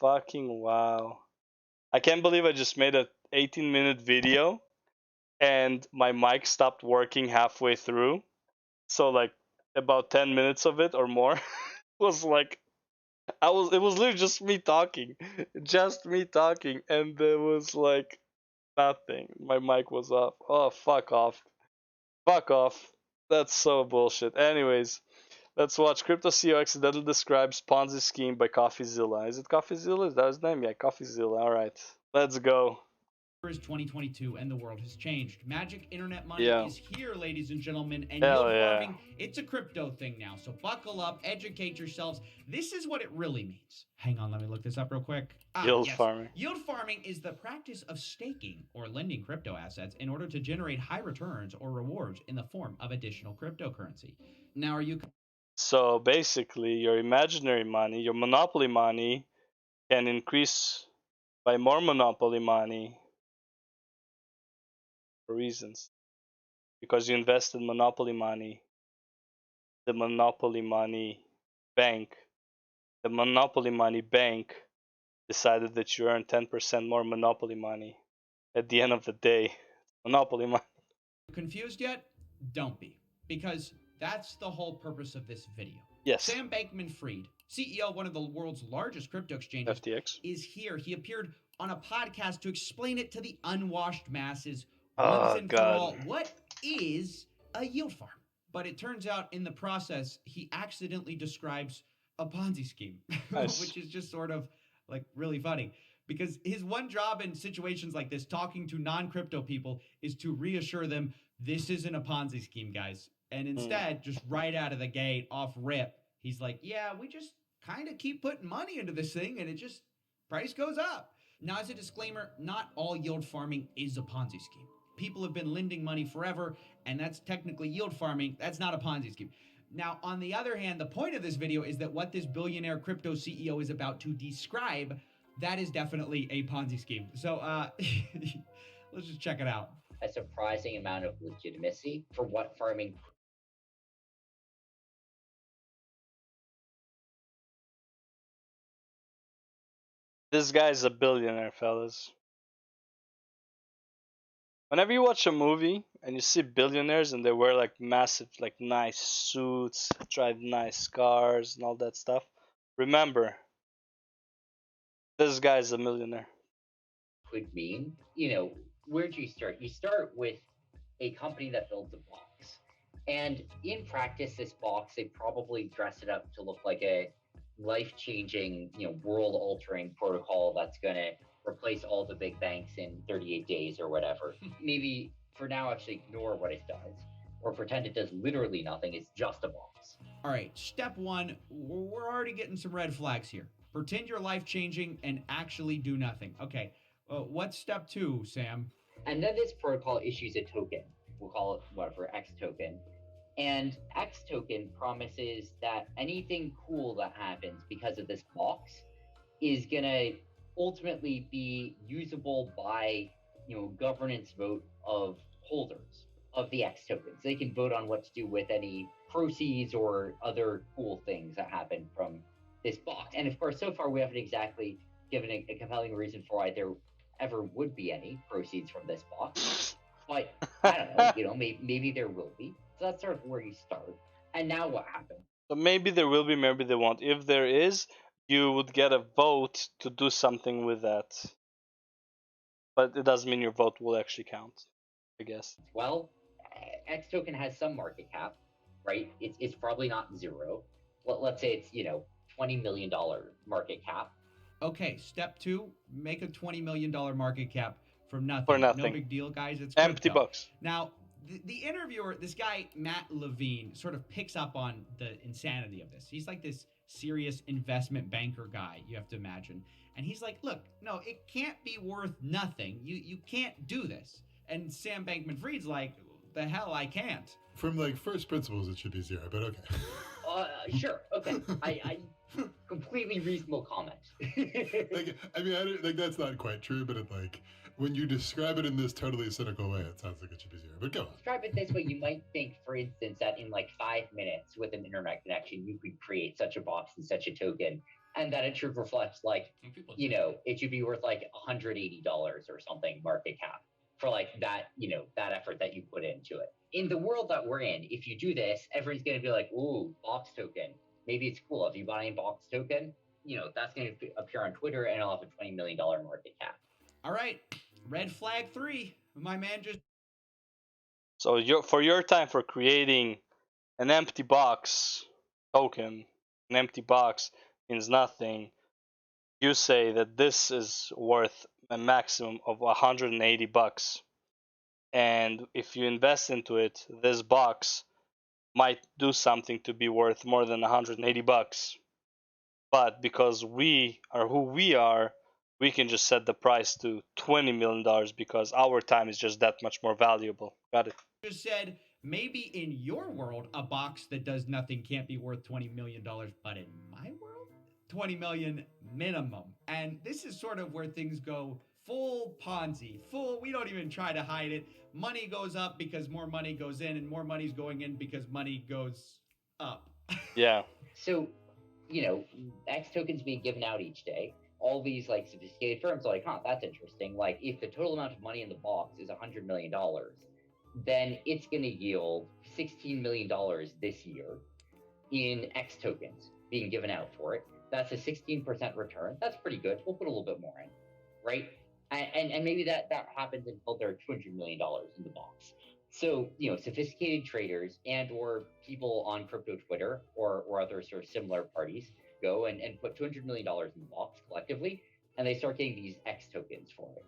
fucking wow. I can't believe I just made a 18-minute video and my mic stopped working halfway through. So like about 10 minutes of it or more was like it was literally just me talking. Just me talking, and there was like nothing. My mic was off. Oh, fuck off. Fuck off. That's so bullshit. Anyways, let's watch Crypto CEO accidentally describes Ponzi scheme by Coffeezilla. Is it Coffeezilla? Is that his name? Yeah, Coffeezilla. Alright. Let's go. Is 2022 and the world has changed. Magic internet money Yeah. is here, ladies and gentlemen, and Hell yield yeah. farming, it's a crypto thing now. So buckle up, educate yourselves. This is what it really means. Hang on, let me look this up real quick. Yield farming. Yield farming is the practice of staking or lending crypto assets in order to generate high returns or rewards in the form of additional cryptocurrency. Now, are you So basically, your imaginary money, your monopoly money, can increase by more monopoly money for reasons. Because you invested monopoly money, the monopoly money bank, the monopoly money bank decided that you earn 10% more monopoly money at the end of the day. Monopoly money. confused yet? Don't be, because that's the whole purpose of this video. Yes. Sam Bankman-Fried, CEO of one of the world's largest crypto exchanges, FTX, is here. He appeared on a podcast to explain it to the unwashed masses once and for all. What is a yield farm? But it turns out in the process, he accidentally describes a Ponzi scheme, nice. which is just sort of like really funny. Because his one job in situations like this, talking to non-crypto people, is to reassure them this isn't a Ponzi scheme, guys. And instead, just right out of the gate, off rip, he's like, yeah, we just kind of keep putting money into this thing and it just, price goes up. Now, as a disclaimer, not all yield farming is a Ponzi scheme. People have been lending money forever, and that's technically yield farming. That's not a Ponzi scheme. Now, on the other hand, the point of this video is that what this billionaire crypto CEO is about to describe, that is definitely a Ponzi scheme. So let's just check it out. A surprising amount of legitimacy for what farming. This guy's a billionaire, fellas. Whenever you watch a movie and you see billionaires and they wear like massive, like nice suits, drive nice cars and all that stuff, remember, this guy's a millionaire. Would mean, where do you start? You start with a company that builds a box. And in practice, this box, they probably dress it up to look like a life-changing, world-altering protocol that's going to replace all the big banks in 38 days or whatever. Maybe for now, actually ignore what it does or pretend it does literally nothing. It's just a box. All right, step one, we're already getting some red flags here. Pretend you're life-changing and actually do nothing. Okay, what's step two, Sam? And then this protocol issues a token. We'll call it whatever, X token. And X token promises that anything cool that happens because of this box is going to ultimately be usable by, governance vote of holders of the X tokens. They can vote on what to do with any proceeds or other cool things that happen from this box. And of course, so far we haven't exactly given a compelling reason for why there ever would be any proceeds from this box. But I don't know, maybe there will be. So that's sort of where you start. And now what happens? So maybe there will be, maybe there won't. If there is, you would get a vote to do something with that. But it doesn't mean your vote will actually count, I guess. Well, X token has some market cap, right? It's probably not zero. Let's say it's, $20 million market cap. Okay, step two, make a $20 million market cap from nothing. For nothing. No big deal, guys. It's empty crypto. bucks. Now, the interviewer, this guy, Matt Levine, sort of picks up on the insanity of this. He's like this serious investment banker guy, you have to imagine. And he's like, look, no, it can't be worth nothing. You can't do this. And Sam Bankman-Fried's like, the hell I can't. From like first principles, it should be zero, but okay. Sure, okay. I completely reasonable comment. That's not quite true, but when you describe it in this totally cynical way, it sounds like it should be zero. But go on. Describe it this way: you might think, for instance, that in like 5 minutes with an internet connection, you could create such a box and such a token and that it should reflect like, People you know, it should be worth like $180 or something market cap for like that, you know, that effort that you put into it. In the world that we're in, if you do this, everyone's going to be like, ooh, Box token. Maybe it's cool. If you buy a Box token, you know, that's going to appear on Twitter and it'll have a $20 million market cap. All right, red flag 3. My man just. So for your time for creating an empty box token, an empty box means nothing. You say that this is worth a maximum of $180, and if you invest into it, this box might do something to be worth more than $180. But because we are who we are, we can just set the price to $20 million because our time is just that much more valuable. Got it? Just said maybe in your world a box that does nothing can't be worth $20 million, but in my world 20 million minimum. And this is sort of where things go full Ponzi, full, we don't even try to hide it. Money goes up because more money goes in, and more money's going in because money goes up. Yeah. So, you know, X tokens being given out each day. All these like sophisticated firms are like, huh, that's interesting. Like, if the total amount of money in the box is $100 million, then it's going to yield $16 million this year in X tokens being given out for it. That's a 16% return. That's pretty good. We'll put a little bit more in, right? And maybe that happens until there are $200 million in the box. So, you know, sophisticated traders and or people on crypto Twitter or other sort of similar parties go and put $200 million in the box collectively, and they start getting these X tokens for it,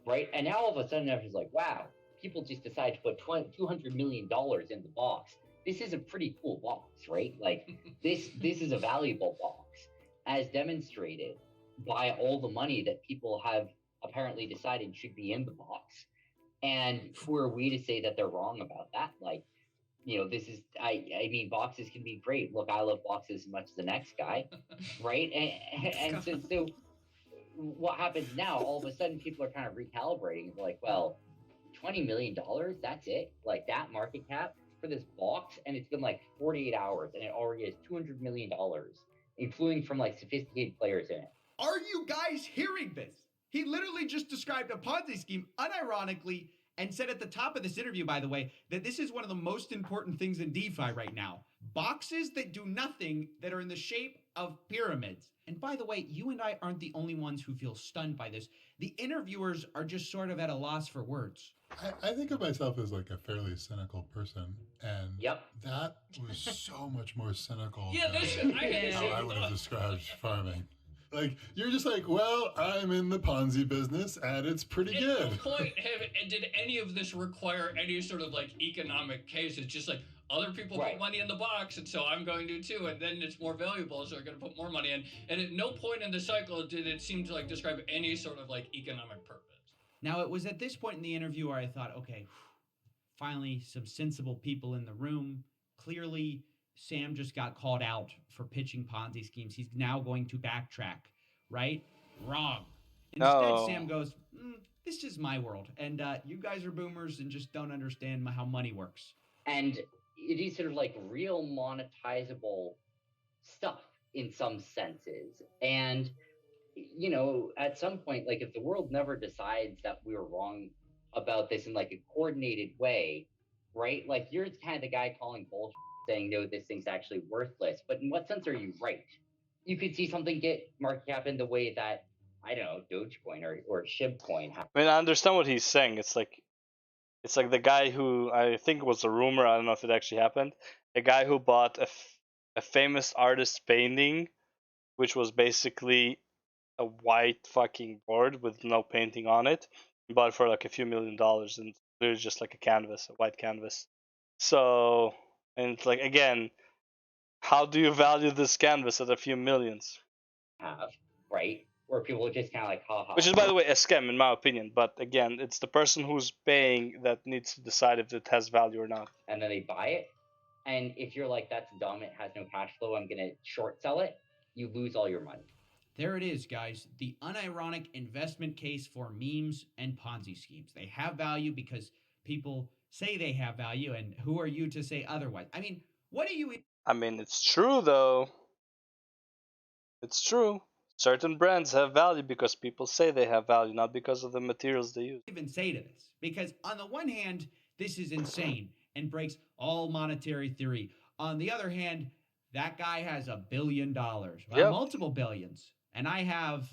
right? And now all of a sudden everyone's like, wow, people just decide to put $200 million in the box. This is a pretty cool box, right? Like this is a valuable box, as demonstrated by all the money that people have apparently decided should be in the box. And who are we to say that they're wrong about that? Like, you know, this is I mean, boxes can be great. Look, I love boxes as much as the next guy, right? And so what happens now? All of a sudden, people are kind of recalibrating. They're like, well, $20 million, that's it? Like that market cap for this box, and it's been like 48 hours, and it already has $200 million, including from like sophisticated players in it. Are you guys hearing this? He literally just described a Ponzi scheme, unironically, and said at the top of this interview, by the way, that this is one of the most important things in DeFi right now. Boxes that do nothing that are in the shape of pyramids. And by the way, you and I aren't the only ones who feel stunned by this. The interviewers are just sort of at a loss for words. I think of myself as like a fairly cynical person, and Yep. that was so much more cynical Yeah, than I had the how same I would have thought. described farming. Like, you're just like, well, I'm in the Ponzi business and it's pretty At good. no point did any of this require any sort of like economic case. It's just like other people Right. put money in the box, and so I'm going to too, and then it's more valuable, so I'm going to put more money in. And at no point in the cycle did it seem to like describe any sort of like economic purpose. Now, it was at this point in the interview where I thought, okay, finally some sensible people in the room. Clearly, Sam just got called out for pitching Ponzi schemes. He's now going to backtrack, right? Wrong. Instead, No. Sam goes, this is my world, and you guys are boomers and just don't understand how money works. And it is sort of like real monetizable stuff in some senses. And, you know, at some point, like if the world never decides that we were wrong about this in like a coordinated way, right? Like you're kind of the guy calling bullshit saying, no, this thing's actually worthless. But in what sense are you right? You could see something get market cap in the way that, I don't know, Dogecoin or Shibcoin. I mean, I understand what he's saying. It's like the guy who, I think it was a rumor, I don't know if it actually happened, a guy who bought a famous artist's painting, which was basically a white fucking board with no painting on it. He bought it for like a few $1,000,000, and it was just like a canvas, a white canvas. So, and it's like, again, how do you value this canvas at a few millions? Have, right? Where people are just kind of like, haha. Which is, by the way, a scam in my opinion. But again, it's the person who's paying that needs to decide if it has value or not. And then they buy it. And if you're like, that's dumb, it has no cash flow, I'm going to short sell it, you lose all your money. There it is, guys. The unironic investment case for memes and Ponzi schemes. They have value because people say they have value, and who are you to say otherwise? I mean, what do you... I mean, it's true, though. It's true. Certain brands have value because people say they have value, not because of the materials they use. Even say to this? Because on the one hand, this is insane and breaks all monetary theory. On the other hand, that guy has $1 billion, Yep. multiple billions, and I have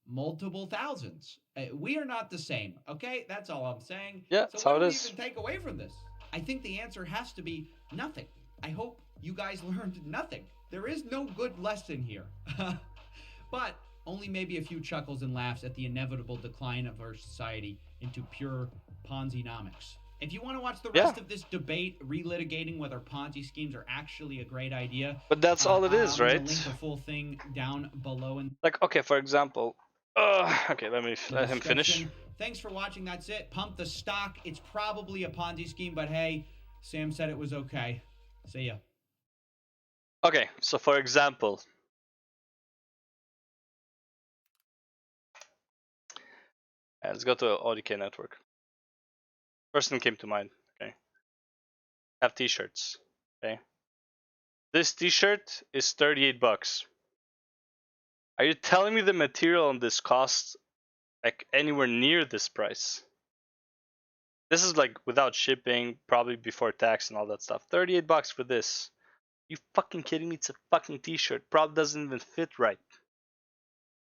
multiple thousands. We are not the same, okay? That's all I'm saying. Yeah, So that's what how do it we is. even take away from this? I think the answer has to be nothing. I hope you guys learned nothing. There is no good lesson here. But only maybe a few chuckles and laughs at the inevitable decline of our society into pure Ponzi-nomics. If you want to watch the rest of this debate, relitigating whether Ponzi schemes are actually a great idea, But that's all it is, I'm going to right? link the full thing down below in Like, okay, for example, okay, let him finish. Thanks for watching. That's it. Pump the stock. It's probably a Ponzi scheme, but hey, Sam said it was okay. See ya. Okay, so for example, let's go to ODK network. First thing came to mind. Okay, have t-shirts. Okay, this t-shirt is 38 bucks. Are you telling me the material on this costs like anywhere near this price? This is like without shipping, probably before tax and all that stuff. 38 bucks for this. You fucking kidding me? It's a fucking t-shirt. Probably doesn't even fit right.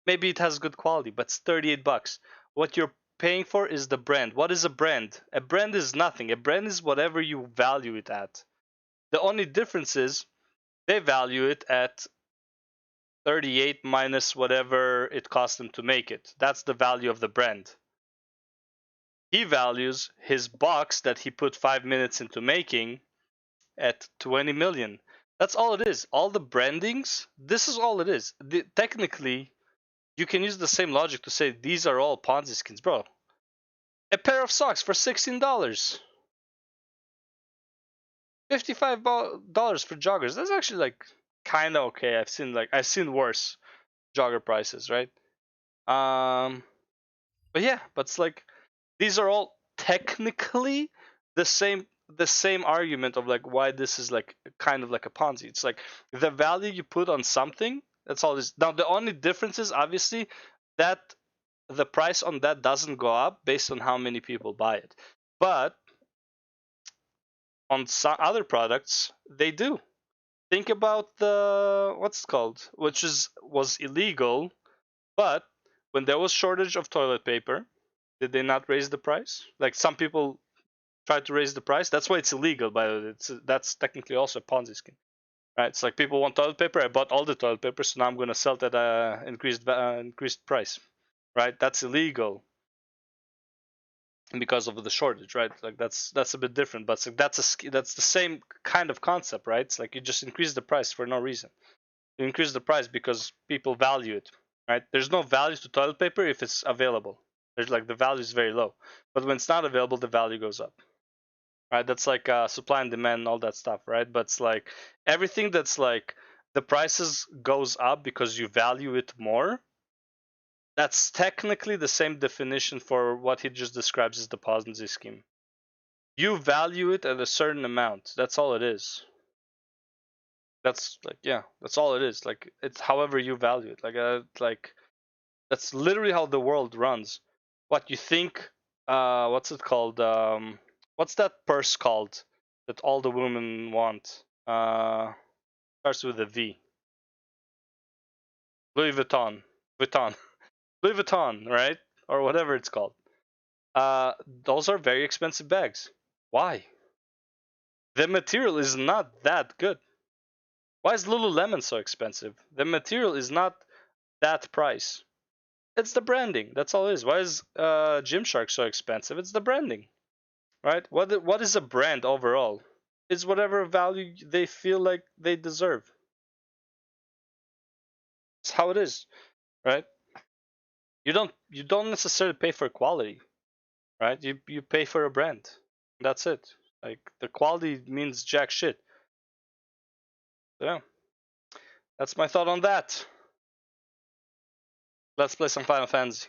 Maybe it has good quality, but it's 38 bucks. What you're paying for is the brand. What is a brand? A brand is nothing. A brand is whatever you value it at. The only difference is they value it at 38 minus whatever it cost them to make it. That's the value of the brand. He values his box that he put 5 minutes into making at 20 million. That's all it is. All the brandings, this is all it is. Technically, you can use the same logic to say these are all Ponzi schemes, bro. A pair of socks for $16, $55 for joggers. That's actually like kind of okay. I've seen worse jogger prices, right? But yeah, but it's like these are all technically the same argument of like why this is like kind of like a Ponzi. It's like the value you put on something. That's all it is. Now the only difference is obviously that the price on that doesn't go up based on how many people buy it, but on some other products they do. Think about the what's it called, which was illegal, but when there was shortage of toilet paper, did they not raise the price? Like some people tried to raise the price. That's why it's illegal. By the way, that's technically also a Ponzi scheme, right? It's like people want toilet paper. I bought all the toilet paper, so now I'm gonna sell it at a increased price, right? That's illegal because of the shortage, right? Like that's a bit different, but that's the same kind of concept, right? It's like you just increase the price for no reason. You increase the price because people value it, right? There's no value to toilet paper if it's available. There's like the value is very low, but when it's not available, the value goes up, right? That's like supply and demand and all that stuff, right? But it's like everything that's like the prices goes up because you value it more. That's technically the same definition for what he just describes as the Ponzi scheme. You value it at a certain amount. That's all it is. That's like yeah, that's all it is. Like it's however you value it. Like that's literally how the world runs. What you think? What's it called? What's that purse called that all the women want? Starts with a V. Louis Vuitton. Vuitton. Louis Vuitton, right? Or whatever it's called. Those are very expensive bags. Why? The material is not that good. Why is Lululemon so expensive? The material is not that price. It's the branding. That's all it is. Why is Gymshark so expensive? It's the branding, right? What is a brand overall? It's whatever value they feel like they deserve. It's how it is, right? You don't necessarily pay for quality, right? You pay for a brand. That's it. Like the quality means jack shit. So, yeah, that's my thought on that. Let's play some Final Fantasy.